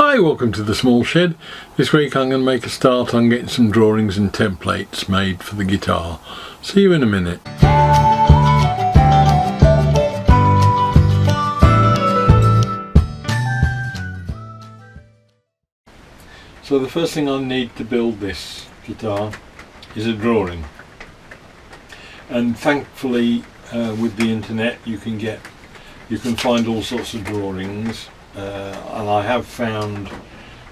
Hi, welcome to the small shed. This week I'm going to make a start on getting some drawings and templates made for the guitar. See you in a minute. So the first thing I need to build this guitar is a drawing. And thankfully with the internet you can find all sorts of drawings. And I have found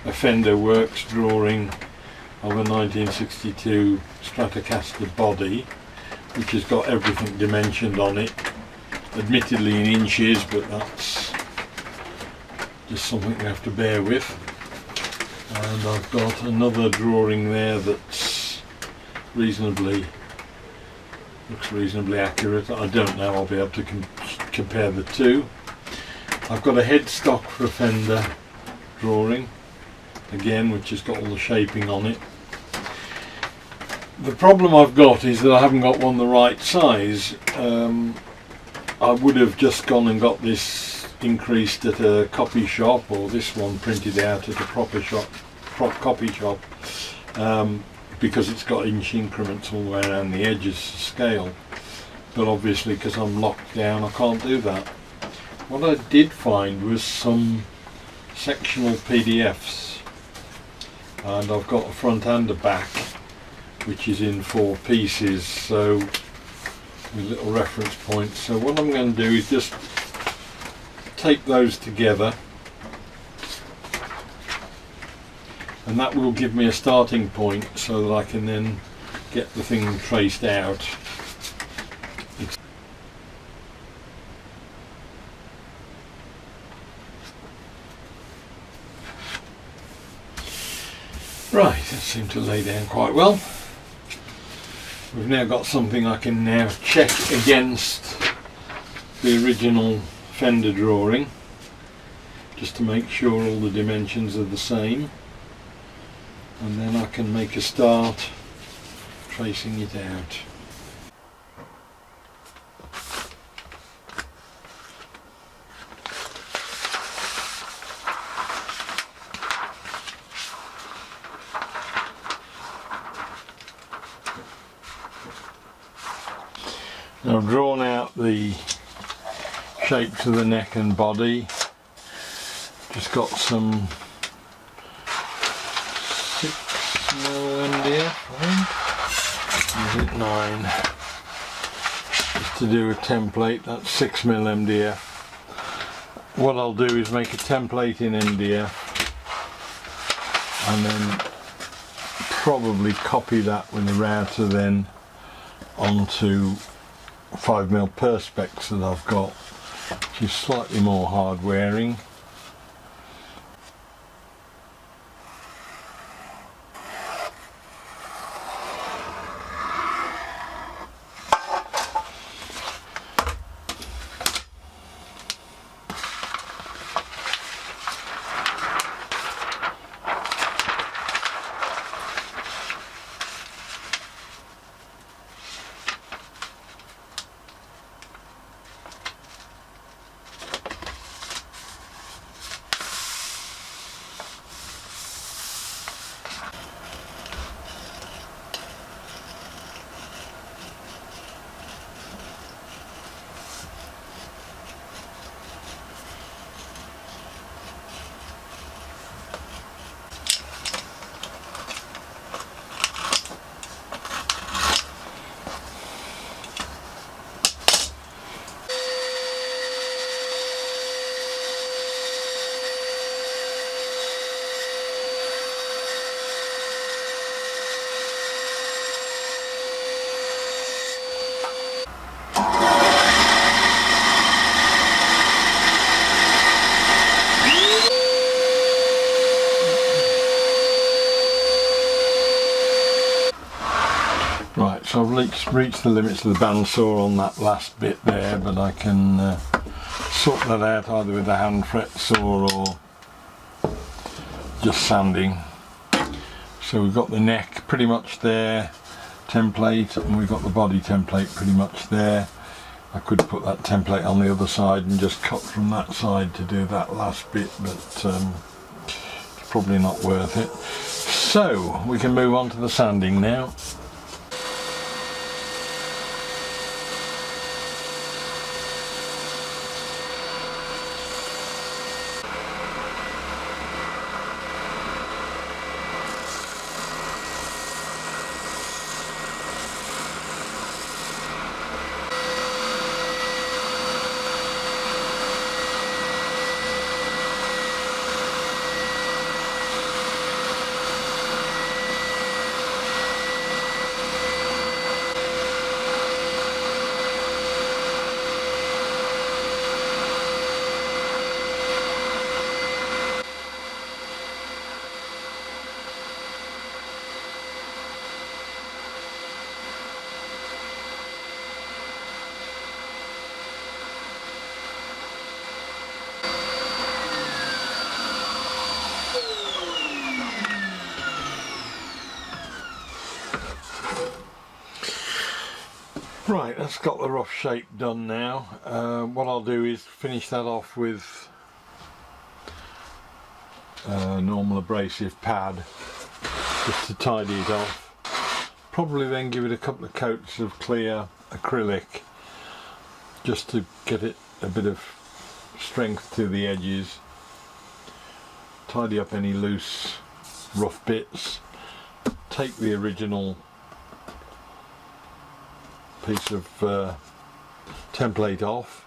a Fender Works drawing of a 1962 Stratocaster body, which has got everything dimensioned on it, admittedly in inches, but that's just something you have to bear with. And I've got another drawing there that's looks reasonably accurate. I don't know, I'll be able to compare the two. I've got a headstock for a Fender drawing, again, which has got all the shaping on it. The problem I've got is that I haven't got one the right size. I would have just gone and got this increased at a copy shop, or this one printed out at a proper copy shop, because it's got inch increments all the way around the edges to scale. But obviously, because I'm locked down, I can't do that. What I did find was some sectional PDFs, and I've got a front and a back which is in 4 pieces, so with little reference points. So what I'm going to do is just tape those together, and that will give me a starting point so that I can then get the thing traced out. Right, that seemed to lay down quite well. We've now got something I can now check against the original Fender drawing, just to make sure all the dimensions are the same, and then I can make a start tracing it out. Now I've drawn out the shapes of the neck and body. Just got some 6mm MDF, I think. Is it 9? Just to do a template, that's 6mm MDF. What I'll do is make a template in MDF and then probably copy that with the router then onto 5mm Perspex that I've got, which is slightly more hard wearing. Right, so I've reached the limits of the bandsaw on that last bit there, but I can sort that out either with a hand fret saw or just sanding. So we've got the neck pretty much there, template, and we've got the body template pretty much there. I could put that template on the other side and just cut from that side to do that last bit, but probably not worth it. So we can move on to the sanding now. Right, that's got the rough shape done now. What I'll do is finish that off with a normal abrasive pad just to tidy it off. Probably then give it a couple of coats of clear acrylic just to get it a bit of strength to the edges. Tidy up any loose rough bits. Take the original piece of template off,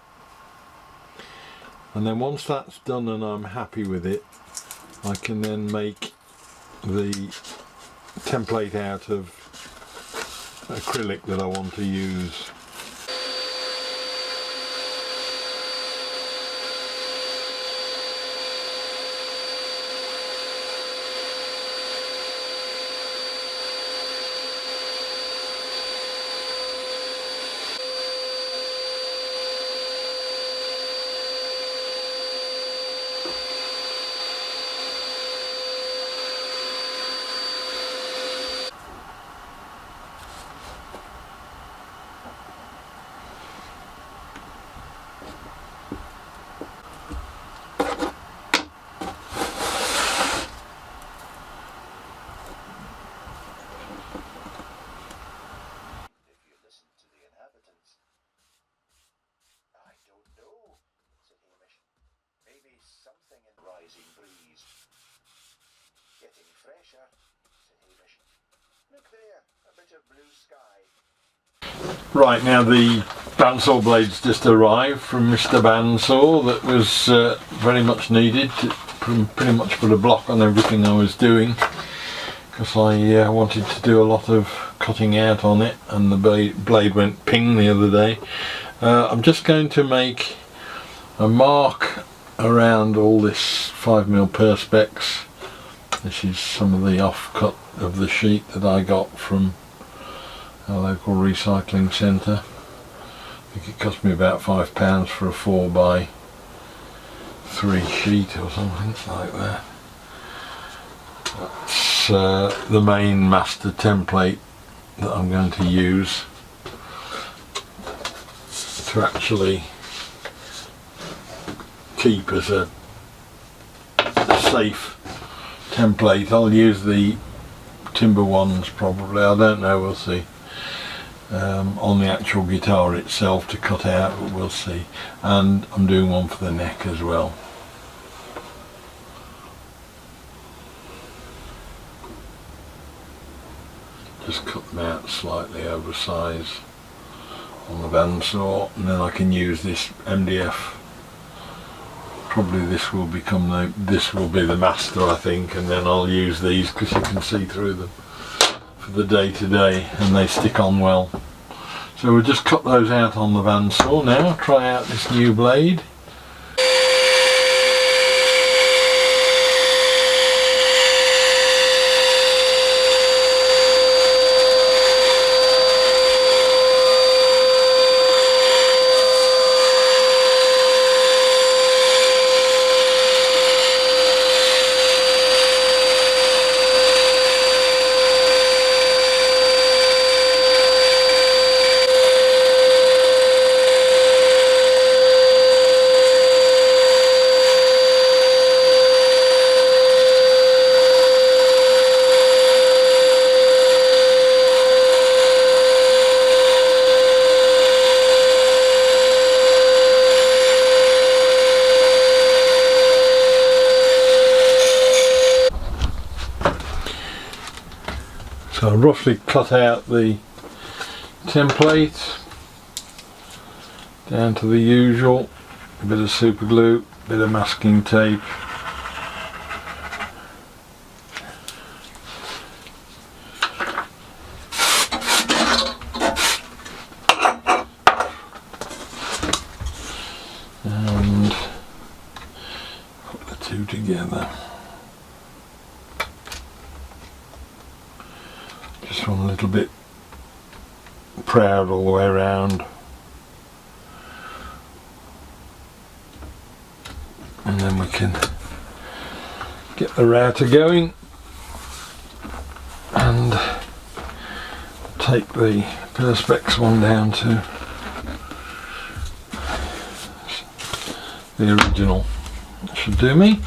and then once that's done and I'm happy with it, I can then make the template out of acrylic that I want to use. Breeze. Getting fresher, said Hamish. Look there, a bit of blue sky. Right, now the bandsaw blades just arrived from Mr. Bandsaw. That was very much needed to pretty much put a block on everything I was doing, because I wanted to do a lot of cutting out on it, and the blade went ping the other day. I'm just going to make a mark around all this 5mm perspex. This is some of the offcut of the sheet that I got from our local recycling centre. I think it cost me about £5 for a 4x3 sheet or something like that. That's the main master template that I'm going to use to actually keep as a safe template. I'll use the timber ones probably, I don't know, we'll see, on the actual guitar itself to cut out, but we'll see. And I'm doing one for the neck as well. Just cut them out slightly oversized on the bandsaw, and then I can use this MDF. Probably this will be the master, I think, and then I'll use these because you can see through them for the day to day, and they stick on well. So we'll just cut those out on the bandsaw now. Try out this new blade. So I roughly cut out the template down to the usual, a bit of super glue, a bit of masking tape, and put the two together. Just one little bit proud all the way around, and then we can get the router going and take the Perspex one down to the original. That should do me.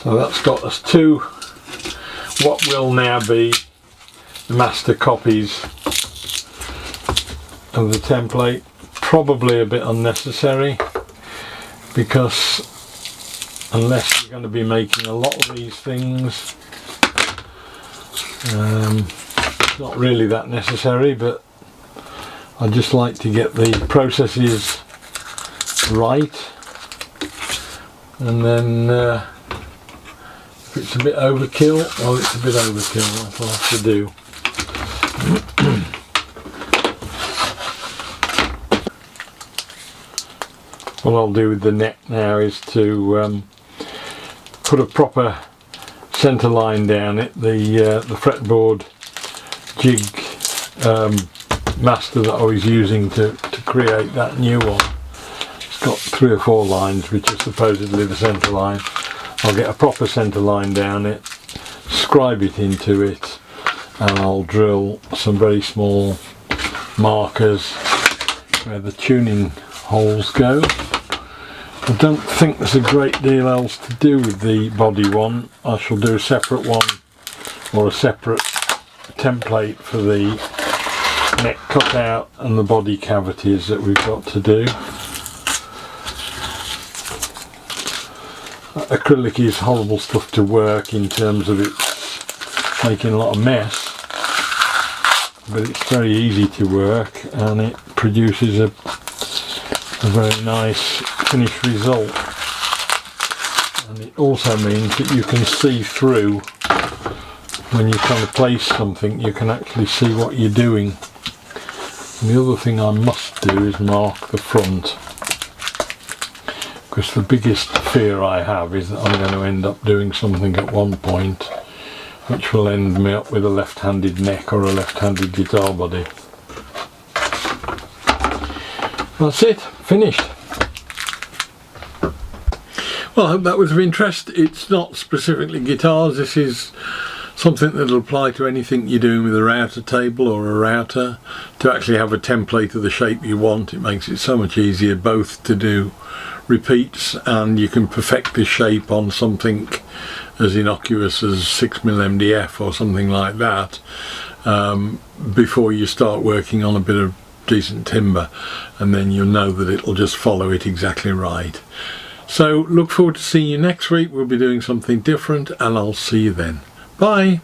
So that's got us to what will now be the master copies of the template. Probably a bit unnecessary, because unless you're going to be making a lot of these things, it's not really that necessary, but I just like to get the processes right, and then if it's a bit overkill, well, it's a bit overkill, that's what I have to do. What I'll do with the neck now is to put a proper centre line down it. The fretboard jig master that I was using to create that new one, it's got 3 or 4 lines which are supposedly the centre line. I'll get a proper centre line down it, scribe it into it, and I'll drill some very small markers where the tuning holes go. I don't think there's a great deal else to do with the body one. I shall do a separate one, or a separate template for the neck cutout and the body cavities that we've got to do. Acrylic is horrible stuff to work in terms of it's making a lot of mess, but it's very easy to work and it produces a very nice finished result. And it also means that you can see through when you're trying to place something, you can actually see what you're doing. And the other thing I must do is mark the front, because the biggest fear I have is that I'm going to end up doing something at one point which will end me up with a left-handed neck or a left-handed guitar body. That's it, finished. Well, I hope that was of interest. It's not specifically guitars, this is something that'll apply to anything you're doing with a router table or a router. To actually have a template of the shape you want, it makes it so much easier both to do repeats, and you can perfect the shape on something as innocuous as 6mm MDF or something like that before you start working on a bit of decent timber, and then you'll know that it'll just follow it exactly right. So look forward to seeing you next week. We'll be doing something different, and I'll see you then. Bye.